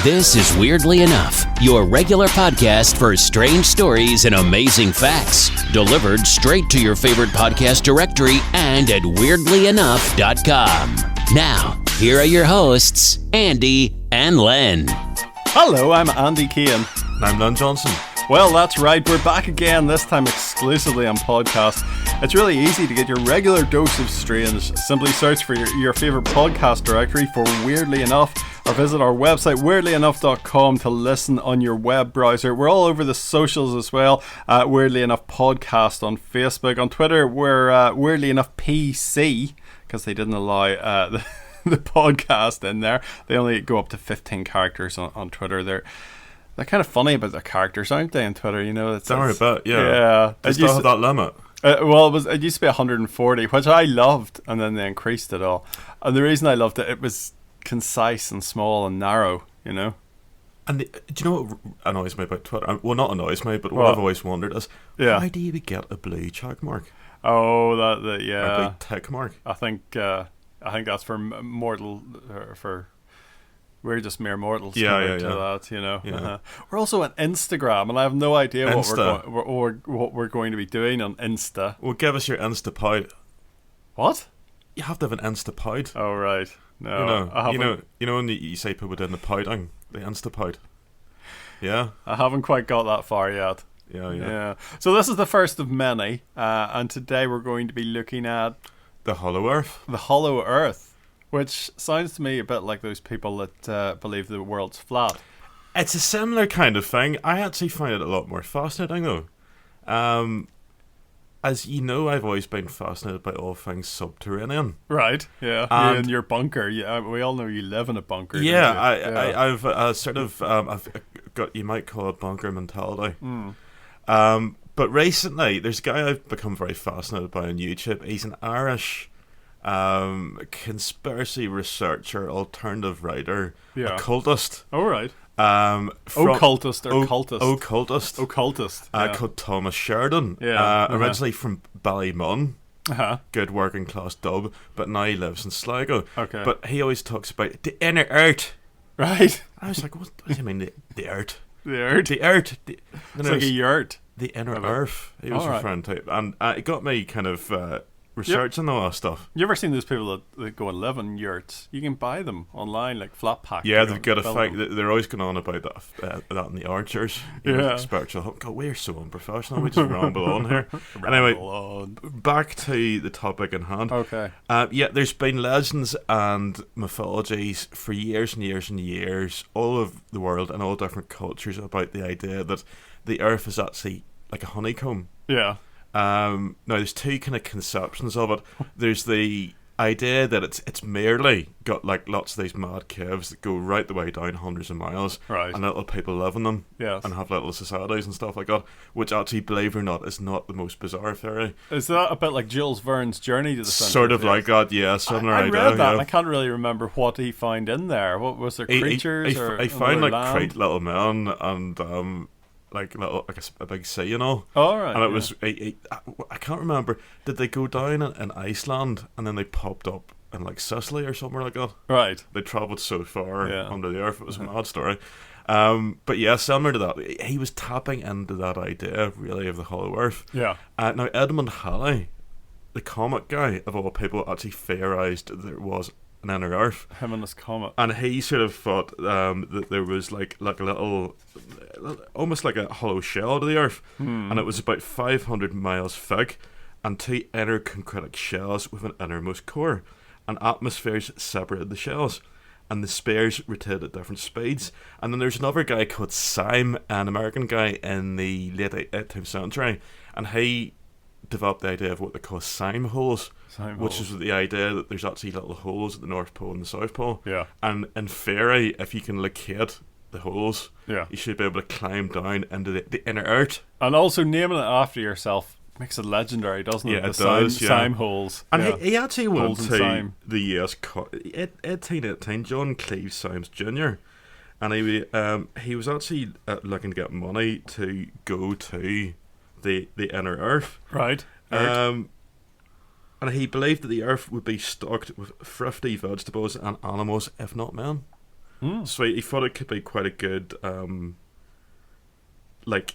This is Weirdly Enough, your regular podcast for strange stories and amazing facts, delivered straight to your favorite podcast directory and at weirdlyenough.com. Now, here are your hosts, Andy and Len. Hello, I'm Andy Keane. And I'm Len Johnson. Well, that's right, we're back again, this time exclusively on podcast. It's really easy to get your regular dose of strange. Simply search for your favourite podcast directory for Weirdly Enough, or visit our website weirdlyenough.com to listen on your web browser. We're all over the socials as well, Weirdly Enough Podcast on Facebook. On Twitter, we're Weirdly Enough PC, because they didn't allow the podcast in there. They only go up to 15 characters on Twitter. They're kind of funny about their characters, aren't they, on Twitter? You know, Don't worry about it, yeah. Yeah. They still have that limit. It used to be 140, which I loved, and then they increased it all. And the reason I loved it, it was concise and small and narrow, you know? And do you know what annoys me about Twitter? Well, not annoys me, but what I've always wondered is, why do you get a blue check mark? Oh, yeah. A blue tick mark? I think that's for mortal, for... We're just mere mortals to that, you know. Yeah. We're also on Instagram, and I have no idea what we're going to be doing on Insta. Well, give us your Instapod. What? You have to have an Instapod. Oh, right. No, you know when you say people doing the pouting, the Instapod. Yeah. I haven't quite got that far yet. Yeah. So this is the first of many, and today we're going to be looking at the Hollow Earth. The Hollow Earth. Which sounds to me a bit like those people that believe the world's flat. It's a similar kind of thing. I actually find it a lot more fascinating, though. As you know, I've always been fascinated by all things subterranean. Right, yeah. You in your bunker. Yeah, we all know you live in a bunker. Yeah, I've I've got, you might call it bunker mentality. But recently, there's a guy I've become very fascinated by on YouTube. He's an Irish... conspiracy researcher, alternative writer, occultist. Oh, right. Occultist or cultist? Occultist. Called Thomas Sheridan. Originally from Ballymun. Good working class dub, but now he lives in Sligo. Okay. But he always talks about the inner earth. Right. I was like, what do you mean the earth? The earth? The earth. It's like a yurt. The inner earth. He was referring to it. And it got me kind of... researching all that stuff. You ever seen those people that go and live in yurts? You can buy them online, like flat pack. Yeah, they've got a fact. They're always going on about that in the Archers. Like spiritual. God, we're so unprofessional. We just ramble on here. Anyway, back to the topic in hand. Okay. There's been legends and mythologies for years and years and years, all over the world and all different cultures, about the idea that the Earth is actually like a honeycomb. Yeah. Now there's two kind of conceptions of it. There's the idea that it's merely got like lots of these mad caves that go right the way down hundreds of miles, right, and little people live in them, yes, and have little societies and stuff like that, which actually, believe it or not, is not the most bizarre theory. Is that a bit like Jules Verne's Journey to the Center? Sort of like that, yeah. Similar idea. I read that, and I can't really remember what he found in there. What was there, creatures? He found like great little men and like a big sea, you know. Oh, right. And it was I can't remember. Did they go down in Iceland and then they popped up in like Sicily or somewhere like that? Right. They travelled so far under the earth. It was a mad story. But yeah, similar to that, he was tapping into that idea really of the Hollow Earth. Yeah. Now Edmund Halley, the comic guy of all people, actually theorised that there was an inner earth. Him and his comet. And he sort of thought that there was like a little, almost like a hollow shell to the earth, and it was about 500 miles thick, and two inner concretic shells with an innermost core, and atmospheres separated the shells, and the spheres rotated at different speeds. And then there's another guy called Syme, an American guy in the late 18th century, and he developed the idea of what they call Syme holes, which is the idea that there's actually little holes at the North Pole and the South Pole. Yeah. And in theory, if you can locate the holes, you should be able to climb down into the inner earth. And also naming it after yourself makes it legendary, doesn't it? Yeah, it does. Syme holes. And he actually went to the US 1818, John Cleves Symes Jr. And he was actually looking to get money to go to the inner earth. Right. And he believed that the earth would be stocked with thrifty vegetables and animals, if not men. So he thought it could be quite a good like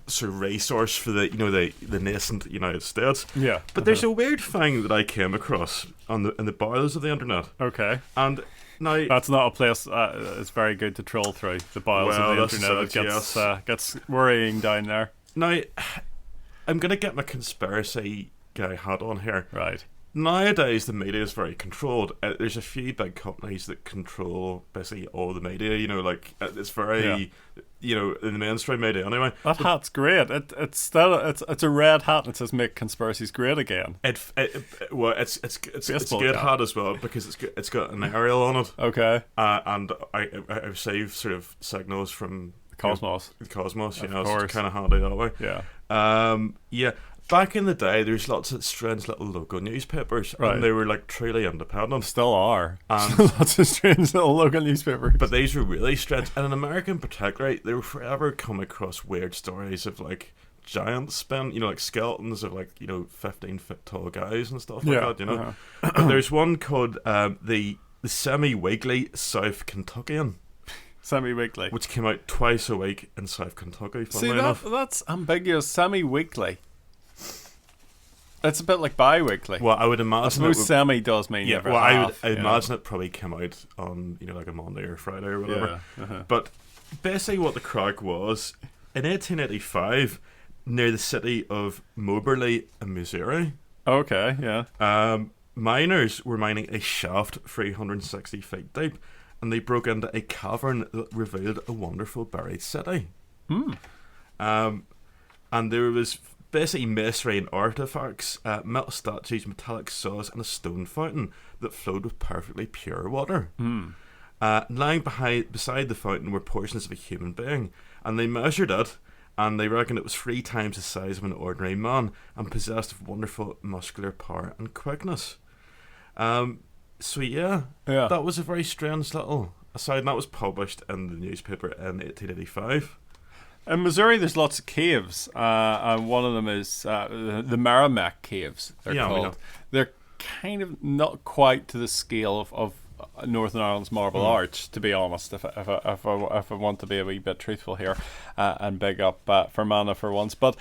sort of resource for the nascent United States. Yeah. But there's a weird thing that I came across in the bowels of the internet. Okay. And now That's not a place it's very good to troll through. The bowels of the internet. It gets worrying down there. now I'm gonna get my conspiracy guy hat on here. Right. Nowadays, the media is very controlled. There's a few big companies that control basically all the media. It's very, in the mainstream media anyway. That hat's great. It's a red hat and it says "Make conspiracies great again." It's a good hat as well because it's got an aerial on it. Okay. And I receive sort of signals from Cosmos. The Cosmos, Of it's course. kind of handy that way. Yeah. Yeah. Back in the day, there's lots of strange little local newspapers, Right. and they were like truly independent. Still are. And Lots of strange little local newspapers. but these were really strange, and in America in particular, they were forever come across weird stories of like giants like skeletons of 15-foot tall guys and stuff like that. But there's one called the Semi-Weekly South Kentuckian, Semi-weekly. which came out twice a week in South Kentucky. See, Funnily enough. that's ambiguous. Semi-weekly. It's a bit like bi-weekly. Well, I would I imagine. suppose semi does mean every half, I imagine it probably came out on like a Monday or Friday or whatever. Yeah. But basically, what the crack was in 1885, near the city of Moberly in Missouri, Okay, yeah. miners were mining a shaft 360 feet deep, and they broke into a cavern that revealed a wonderful buried city. And there was basically masonry and artifacts, metal statues, metallic saws, and a stone fountain that flowed with perfectly pure water. Lying beside the fountain were portions of a human being, and they measured it, and they reckoned it was 3 times the size of an ordinary man, and possessed of wonderful muscular power and quickness. So that was a very strange little aside, and that was published in the newspaper in 1885. In Missouri, there's lots of caves, and one of them is the Merrimack Caves. They're Yeah, we called. know. They're kind of not quite to the scale of Northern Ireland's Marble Arch, to be honest. If I want to be a wee bit truthful here, and big up Fermanagh for once, but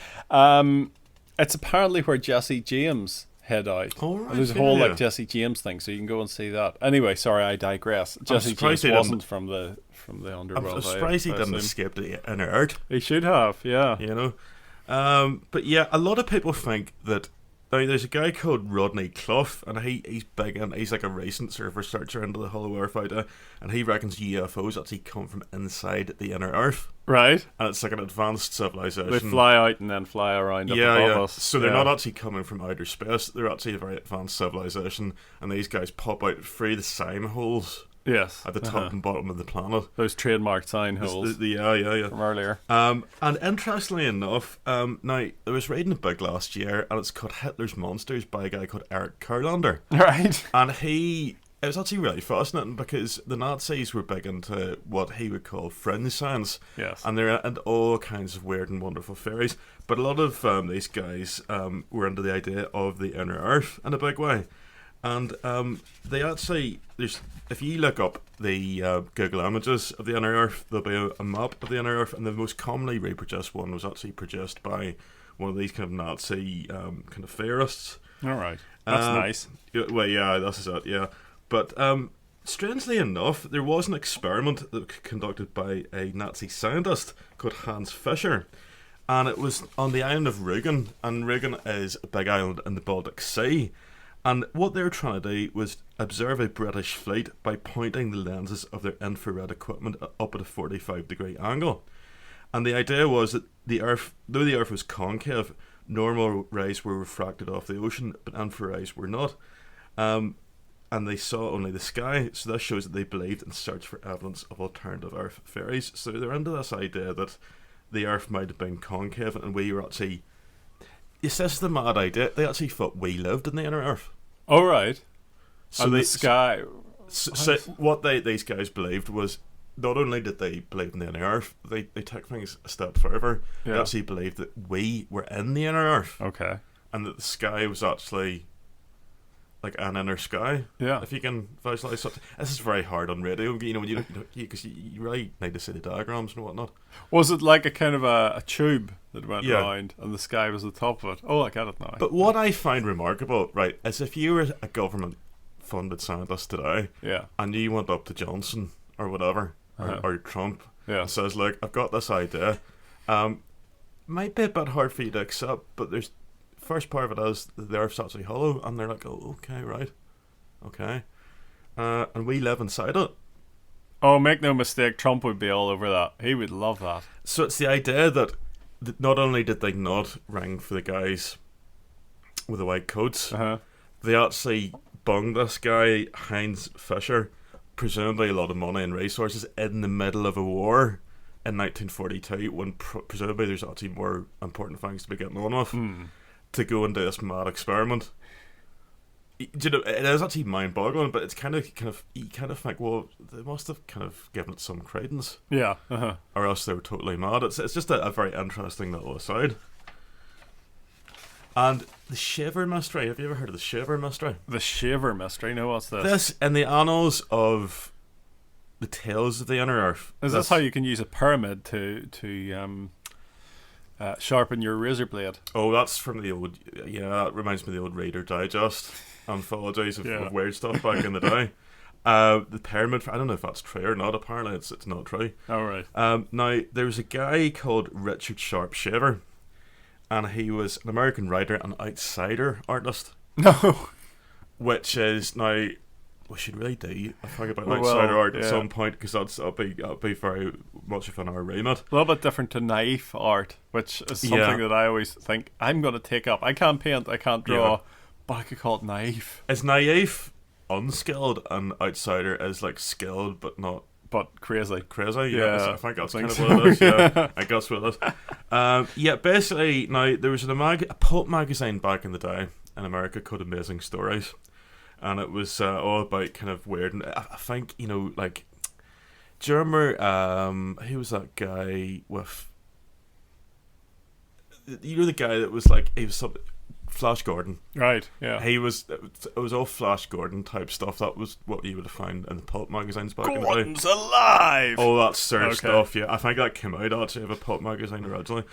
it's apparently where Jesse James head out. Oh, right, And there's a whole yeah. like Jesse James thing, so you can go and see that. Anyway, sorry, I digress. Jesse James surprised he didn't- wasn't from the underworld. I'm surprised he I didn't assume. escape the inner earth. He should have, yeah. But yeah, a lot of people think that there's a guy called Rodney Clough, and he's big, and he's like a recent sort of researcher into the Hollow Earth idea, and he reckons UFOs actually come from inside the inner Earth, Right. and it's like an advanced civilization. They fly out and then fly around up yeah, above yeah. us. So they're Yeah. not actually coming from outer space; they're actually a very advanced civilization, and these guys pop out through the sign holes Yes. at the top and bottom of the planet. Those trademarked sign holes Yeah. from earlier. And interestingly enough, now I was reading a book last year, and it's called Hitler's Monsters by a guy called Eric Kurlander, Right. and it was actually really fascinating because the Nazis were big into what he would call fringe science, Yes. and they're into all kinds of weird and wonderful theories. But a lot of these guys were into the idea of the inner Earth in a big way. And they actually, if you look up the Google images of the inner Earth, there'll be a map of the inner Earth, and the most commonly reproduced one was actually produced by one of these kind of Nazi kind of theorists. All right. That's nice. Well, yeah, this is it, yeah. But strangely enough, there was an experiment that was conducted by a Nazi scientist called Hans Fischer, and it was on the island of Rügen, and Rügen is a big island in the Baltic Sea. And what they were trying to do was observe a British fleet by pointing the lenses of their infrared equipment up at a 45-degree angle. And the idea was that though the Earth was concave, normal rays were refracted off the ocean, but infrared rays were not. And they saw only the sky, so this shows that they believed and searched for evidence of alternative Earth theories. So they're into this idea that the Earth might have been concave, and we were actually... Yes, this is the mad idea. They actually thought we lived in the inner Earth. All right. So And they, the sky. so what these guys believed was not only did they believe in the inner Earth, they took things a step further. They Yeah. actually believed that we were in the inner Earth, Okay. and that the sky was actually like an inner sky. Yeah. If you can visualize something. This is very hard on radio, you know, when because you really need to see the diagrams and whatnot. Was it like a kind of a tube that went Yeah. around and the sky was the top of it? Oh, I get it now. But what I find remarkable, right, is if you were a government-funded scientist today, yeah. and you went up to Johnson or whatever, or Trump, Yeah. and says, "Look, I've got this idea. Might be a bit hard for you to accept, but there's first part of it is the Earth's actually hollow," and they're like, "Oh, okay, right, okay," and we live inside it. Oh, make no mistake, Trump would be all over that. He would love that. So it's the idea that not only did they not ring for the guys with the white coats, they actually bunged this guy, Heinz Fischer, presumably a lot of money and resources, in the middle of a war in 1942, when presumably there's actually more important things to be getting on with, to go and do this mad experiment. You know, it is actually mind-boggling, but it's kind of you kind of think, well, they must have kind of given it some credence, Yeah. or else they were totally mad. It's just a very interesting little aside. And the Shaver mystery. Have you ever heard of the Shaver mystery? The Shaver mystery. No, what's this? This, in the annals of the tales of the inner earth. Is this how you can use a pyramid to sharpen your razor blade? Oh, that's from the old. Yeah, that reminds me of the old Reader Digest anthologies of weird stuff back in the day. The pyramid. I don't know if that's true or not. Apparently, it's not true. All right. Now there was a guy called Richard Sharp Shaver, and he was an American writer and outsider artist. No. Which is now. We should really do a thing about outsider art at some point, because that'll be very much within our remit. A little bit different to naive art, which is something that I always think I'm going to take up. I can't paint, I can't draw, but I could call it naive. Is naive unskilled, and outsider is like skilled but not crazy? Yeah, I think that's kind of what it is. Yeah, I guess what it is. Basically, now there was a pulp magazine back in the day in America called Amazing Stories. And it was all about kind of weird, and I think, you know, like, do you remember who was that guy with, you know, the guy that was like, he was Flash Gordon, right? Yeah, it was all Flash Gordon type stuff. That was what you would have found in the pulp magazines back in the day. Gordon's alive. Oh, that sort of stuff. Yeah, I think that came out actually of a pulp magazine originally.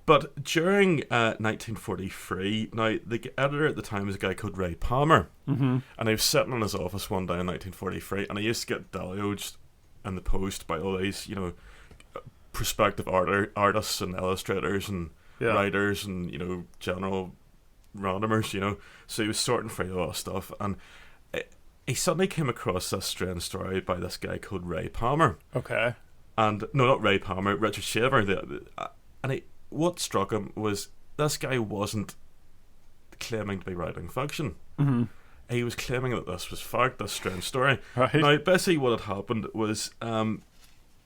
But during 1943, now the editor at the time was a guy called Ray Palmer, and he was sitting in his office one day in 1943, and he used to get deluged in the post by all these, you know, prospective artists and illustrators and writers and, you know, general randomers, you know. So he was sorting through all that stuff, and he suddenly came across this strange story by this guy called Ray Palmer. Okay. And no, not Ray Palmer, Richard Shaver. What struck him was this guy wasn't claiming to be writing fiction. He was claiming that this was fact, this strange story. Right. Now, basically what had happened was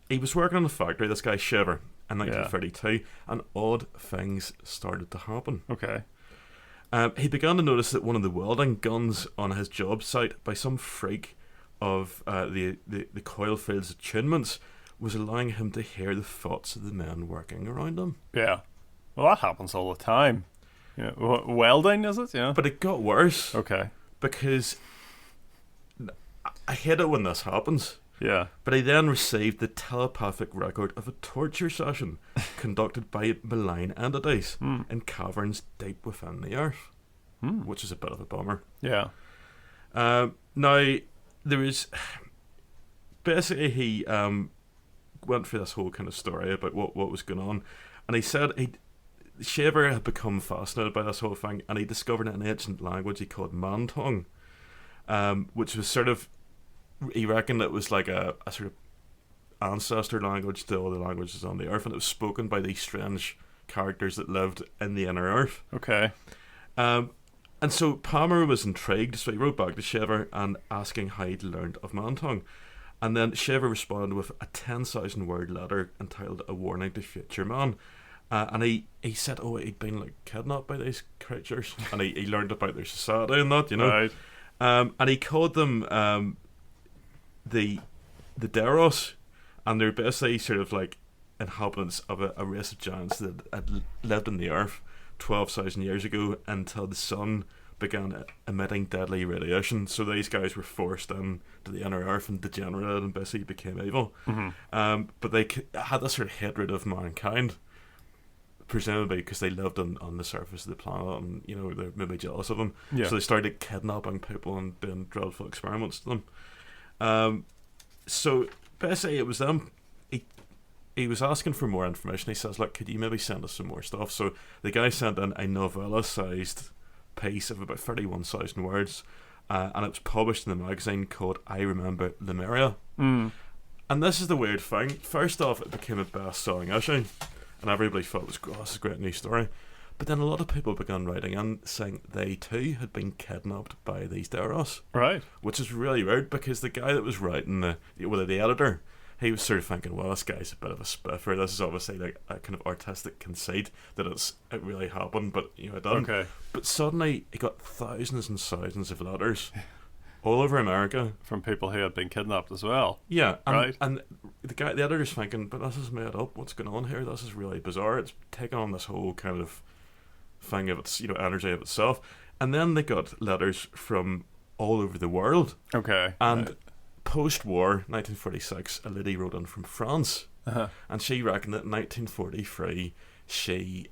he was working in a factory, this guy Shaver, in 1932, and odd things started to happen. Okay. He began to notice that one of the welding guns on his job site, by some freak of the coilfield's attunements, was allowing him to hear the thoughts of the men working around him. Yeah. Well, that happens all the time. Yeah. Welding, is it? Yeah. But it got worse. Okay. Because I hate it when this happens. Yeah. But he then received the telepathic record of a torture session conducted by malign entities in caverns deep within the earth, which is a bit of a bummer. Yeah. Now, there was... Basically, he... went through this whole kind of story about what was going on, and he said Shaver had become fascinated by this whole thing, and he discovered an ancient language he called Man Tongue, which was sort of, he reckoned it was like a sort of ancestor language to all the languages on the earth, and it was spoken by these strange characters that lived in the inner earth. Okay. And so Palmer was intrigued, so he wrote back to Shaver and asking how he'd learned of Man Tongue. And then Shaver responded with a 10,000 word letter entitled A Warning to Future Man. And he said, he'd been like kidnapped by these creatures, and he learned about their society and that, you know. Right. And he called them the Deros, and they're basically sort of like inhabitants of a race of giants that had lived on the earth 12,000 years ago until the sun began emitting deadly radiation. So these guys were forced into the inner earth and degenerated and basically became evil. But they had this sort of hatred of mankind, presumably because they lived on the surface of the planet, and they're maybe jealous of them. Yeah. So they started kidnapping people and doing dreadful experiments to them. So basically, it was them. He was asking for more information. He says, "Look, could you maybe send us some more stuff?" So the guy sent in a novella-sized piece of about 31,000 words, and it was published in the magazine called "I Remember Lemuria." And this is the weird thing. First off, it became a best-selling issue, and everybody thought this is a great news story. But then a lot of people began writing in saying they too had been kidnapped by these Deros. Right. Which is really weird, because the guy that was writing the editor, he was sort of thinking, well, this guy's a bit of a spiffer. This is obviously like a kind of artistic conceit that it really happened, but it didn't. Okay. But suddenly he got thousands and thousands of letters all over America From people who had been kidnapped as well. Yeah, Right. And the editor's thinking, but this is made up. What's going on here? This is really bizarre. It's taken on this whole kind of thing of its energy of itself. And then they got letters from all over the world. Okay. And right. post-war, 1946, a lady wrote in from France, Uh-huh. and she reckoned that in 1943 she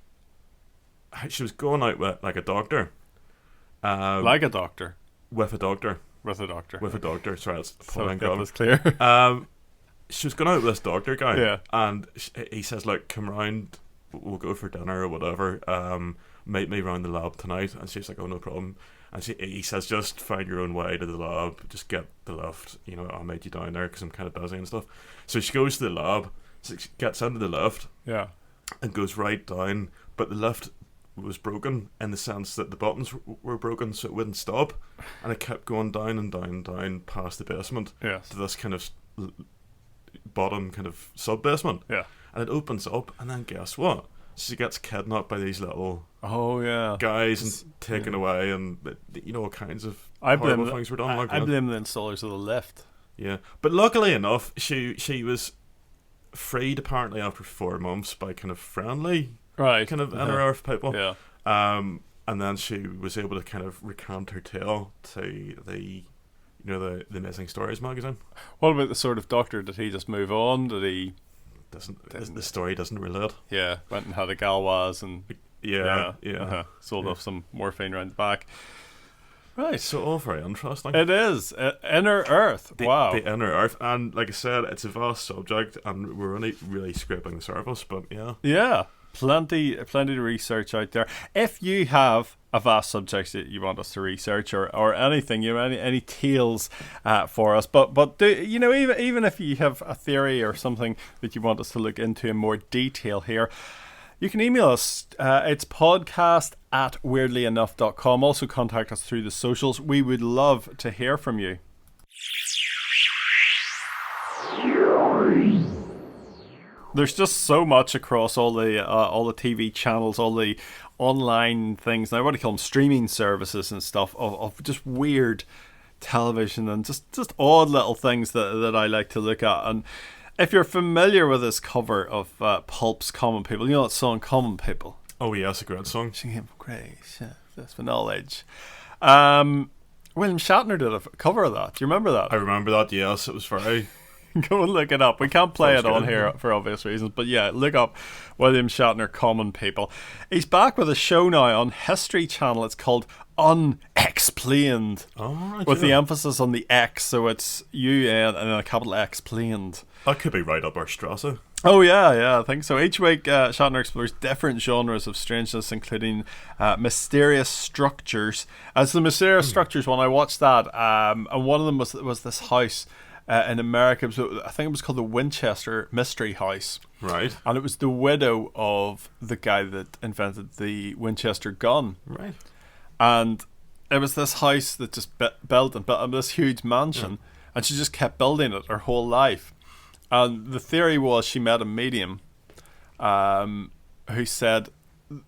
was going out with like a doctor, Like a doctor. with a doctor, With a doctor. with a doctor. Sorry, that's So pulling get this clear. She was going out with this doctor guy, Yeah. and he says, like, come round, we'll go for dinner or whatever, meet me round the lab tonight. And she's like, oh, no problem. And he says, just find your own way to the lab, just get the lift, I'll meet you down there because I'm kind of busy and stuff. So she goes to the lab, so she gets into the lift Yeah. and goes right down, but the lift was broken in the sense that the buttons were broken, so it wouldn't stop, and it kept going down and down and down past the basement Yes. to this kind of bottom kind of sub-basement. Yeah. And it opens up, and then guess what? She gets kidnapped by these little Oh yeah. guys and taken away, and all kinds of I horrible blame things were done. I blame the installers of the lift. Yeah, but luckily enough, she was freed apparently after 4 months by kind of friendly Right. kind of inner earth people. Yeah. And then she was able to kind of recount her tale to the the Missing Stories magazine. What about the sort of doctor? Did he just move on? Did he? The story doesn't relate. Yeah. Went and had a galwaz and Yeah. sold off some morphine around the back. Right. So all very interesting. It is inner earth. Wow. The inner earth, and like I said, it's a vast subject, and we're only really scraping the surface. But yeah. Yeah. Plenty to research out there. If you have a vast subject that you want us to research, or anything, any tales for us, but do, even if you have a theory or something that you want us to look into in more detail here, you can email us. It's podcast@weirdlyenough.com. Also contact us through the socials. We would love to hear from you. There's just so much across all the TV channels, all the online things. Now, what do you call them? Streaming services and stuff of just weird television and just odd little things that I like to look at. And if you're familiar with this cover of Pulp's Common People, you know that song Common People? Oh yes, a great song. Sing him grace, that's for knowledge. William Shatner did a cover of that. Do you remember that? I remember that. Yes, it was very. Go and look it up. We can't play it on good. here for obvious reasons, but yeah, look up William Shatner Common People. He's back with a show now on History Channel. It's called Unexplained, Right, with the emphasis on the X, so it's UN and then a capital X planed. That could be right up our Strasse. Oh yeah, I think so. Each week, Shatner explores different genres of strangeness, including mysterious structures. As the mysterious structures one, I watched that, and one of them was this house in America. So I think it was called the Winchester Mystery House. Right. And it was the widow of the guy that invented the Winchester gun. Right. And it was this house that just built this huge mansion, and she just kept building it her whole life. And the theory was she met a medium who said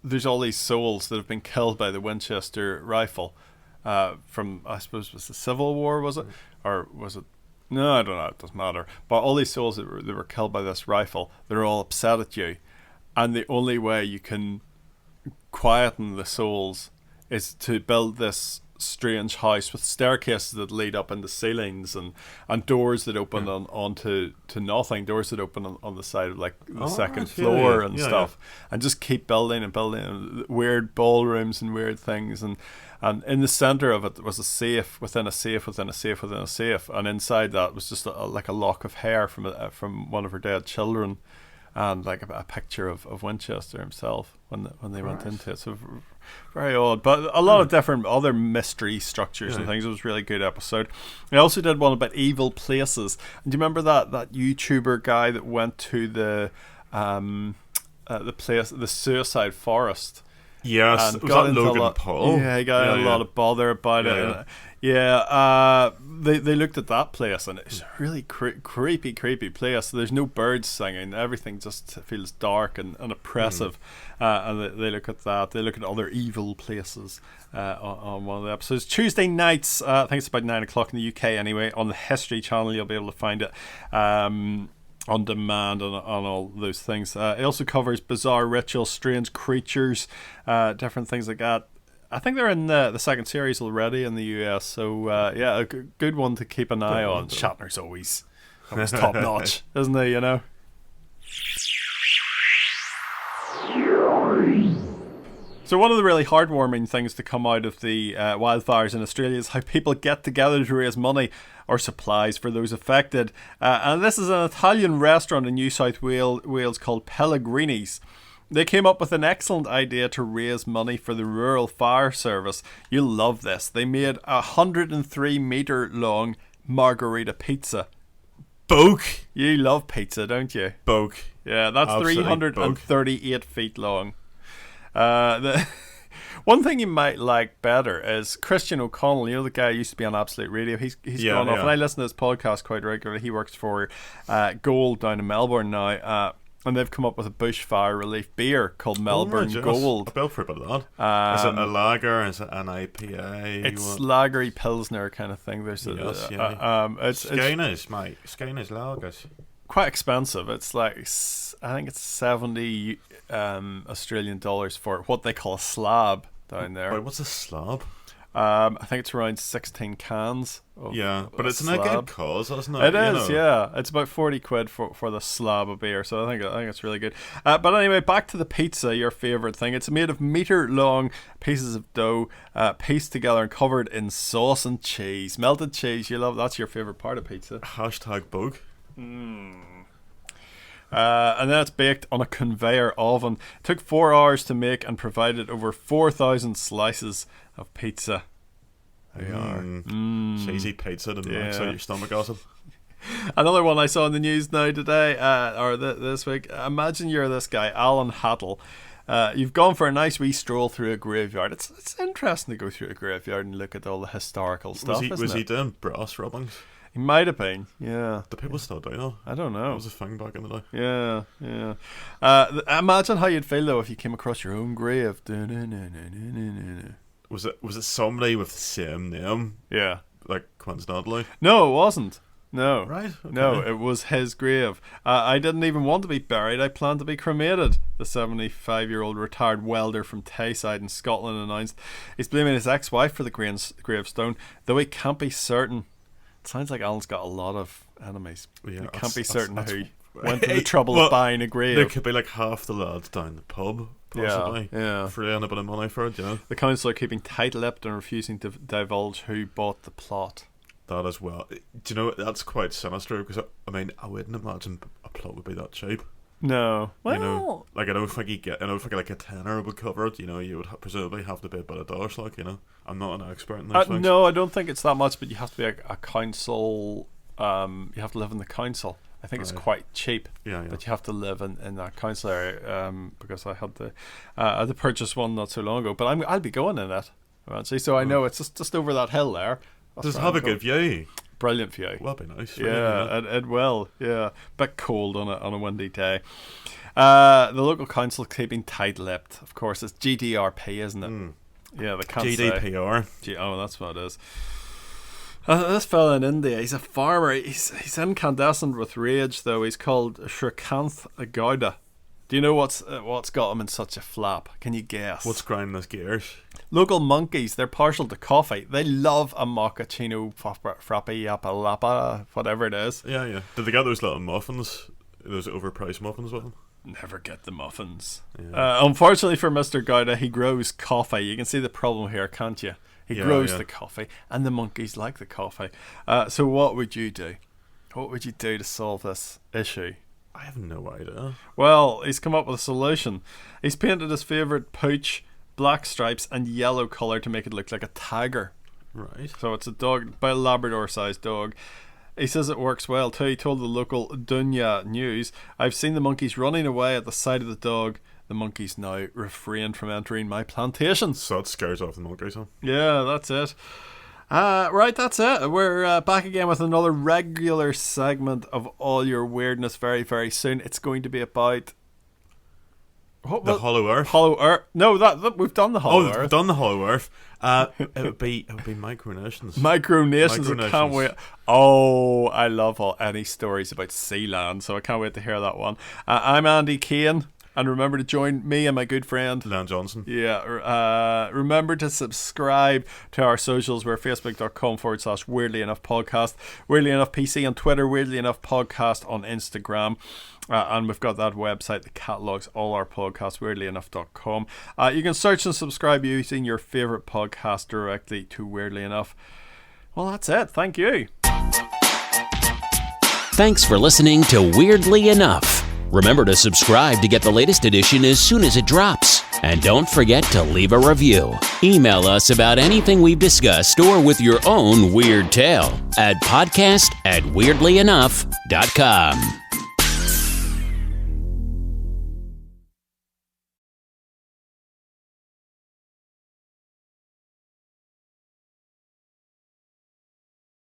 there's all these souls that have been killed by the Winchester rifle from, I suppose, was the Civil War, was it? Or was it? No, I don't know. It doesn't matter. But all these souls that were killed by this rifle, they're all upset at you. And the only way you can quieten the souls is to build this strange house with staircases that lead up into ceilings and doors that open onto nothing, doors that open on the side of like the second floor and stuff, and just keep building and building, and weird ballrooms and weird things, and in the center of it was a safe within a safe within a safe within a safe, and inside that was just like a lock of hair from one of her dead children, and like a picture of Winchester himself when they went into it. So very odd, but a lot of different other mystery structures and things. It was a really good episode. I also did one about evil places. And do you remember that YouTuber guy that went to the place, the suicide forest? Yes, was that Logan Paul? Yeah, he got a lot of bother about it. They looked at that place, and it's a really creepy place. There's no birds singing. Everything just feels dark and oppressive. And they look at that. They look at other evil places on one of the episodes. Tuesday nights, I think it's about 9 o'clock in the UK anyway, on the History Channel. You'll be able to find it on demand on all those things. It also covers bizarre rituals, strange creatures, different things like that. I think they're in the second series already in the US, so a good one to keep an eye on. Shatner's always top notch, isn't he? You know. So one of the really heartwarming things to come out of the wildfires in Australia is how people get together to raise money or supplies for those affected. And this is an Italian restaurant in New South Wales called Pellegrini's. They came up with an excellent idea to raise money for the Rural Fire Service. You'll love this. They made a 103-metre long margarita pizza. Boke. You love pizza, don't you? Boke. Yeah, that's Absolutely 338 feet long. One thing you might like better is Christian O'Connell. You know, the guy who used to be on Absolute Radio. He's gone off, and I listen to his podcast quite regularly. He works for Gold down in Melbourne now, and they've come up with a bushfire relief beer called Melbourne Gold. I'll for a bit of that. Is it a lager? Is it an IPA? It's lagery pilsner kind of thing. There's Skyness, mate. Skyness lagers. Quite expensive. It's like, I think it's 70 Australian dollars for what they call a slab down there. Wait, what's a slab? I think it's around 16 cans. But it's a good cause, isn't it? It is, yeah. It's about 40 quid for the slab of beer, so I think it's really good. But anyway, back to the pizza, your favourite thing. It's made of metre-long pieces of dough pieced together and covered in sauce and cheese. Melted cheese, you love. That's your favourite part of pizza. #bug. And then it's baked on a conveyor oven. It took 4 hours to make and provided over 4,000 slices of pizza. There you are. Cheesy pizza to max out your stomach acid. Another one I saw in the news now today, or this week. Imagine you're this guy, Alan Hattle. You've gone for a nice wee stroll through a graveyard. It's interesting to go through a graveyard and look at all the historical stuff. Was he doing brass rubbings? He might have been, yeah. Do people still do that? I don't know. That was a thing back in the day. Yeah. Imagine how you'd feel though if you came across your own grave. Was it somebody with the same name? Yeah. Like coincidentally? No, it wasn't. No. Right? Okay. No, it was his grave. I didn't even want to be buried. I planned to be cremated. The 75-year-old retired welder from Tayside in Scotland announced he's blaming his ex-wife for the gravestone, though he can't be certain. It sounds like Alan's got a lot of enemies. Yeah, can't be certain who went to the trouble of buying a grave. There could be like half the lads down the pub, possibly. Yeah. Freeing a bit of money for it, you know. The council are keeping tight-lipped and refusing to divulge who bought the plot. That as well. Do you know, that's quite sinister because, I mean, I wouldn't imagine a plot would be that cheap. No. Well, you know, like I don't think like a tenner would cover it. You know, you would presumably have to pay a bit of dollars. Like, you know, I'm not an expert in those things. No, I don't think it's that much. But you have to be a council. You have to live in the council. I think it's quite cheap. Yeah. But you have to live in that council area. Because I had to purchase one not so long ago. But I'll be going in it. Actually, so I know it's just over that hill there. Does it have a good view? Brilliant view. Well, that'd be nice. Yeah, it will. Yeah, bit cold on a windy day. The local council keeping tight-lipped. Of course, it's GDRP, isn't it? Yeah, they can't GDPR. That's what it is. This fella in India, he's a farmer. He's incandescent with rage, though. He's called Srikanth Gowda. Do you know what's got him in such a flap? Can you guess? What's grinding his gears? Local monkeys, they're partial to coffee. They love a mochaccino, frappe, yapalapa, whatever it is. Yeah. Did they get those little muffins? Those overpriced muffins with them? Never get the muffins. Yeah. Unfortunately for Mr. Gouda, he grows coffee. You can see the problem here, can't you? He grows the coffee, and the monkeys like the coffee. So what would you do? What would you do to solve this issue? I have no idea. Well, he's come up with a solution. He's painted his favourite pooch black stripes and yellow colour to make it look like a tiger. Right. So it's a dog, about a Labrador-sized dog. He says it works well too. He told the local Dunya News, "I've seen the monkeys running away at the sight of the dog. The monkeys now refrain from entering my plantations." So it scares off the monkeys, huh? Yeah, that's it. Right, that's it. We're back again with another regular segment of all your weirdness very, very soon. It's going to be about... The Hollow Earth. Hollow Earth. No, that we've done the Hollow Earth. We've done the Hollow Earth. It would be micronations. Micronations. I can't wait. Oh, I love any stories about sea land, so I can't wait to hear that one. I'm Andy Kane, and remember to join me and my good friend Lan Johnson. Yeah. Remember to subscribe to our socials. We're facebook.com/Weirdly Enough Podcast, Weirdly Enough PC on Twitter, Weirdly Enough Podcast on Instagram. And we've got that website that catalogues all our podcasts, weirdlyenough.com. You can search and subscribe using your favourite podcast directly to Weirdly Enough. Well, that's it. Thank you. Thanks for listening to Weirdly Enough. Remember to subscribe to get the latest edition as soon as it drops. And don't forget to leave a review. Email us about anything we've discussed or with your own weird tale at podcast@weirdlyenough.com.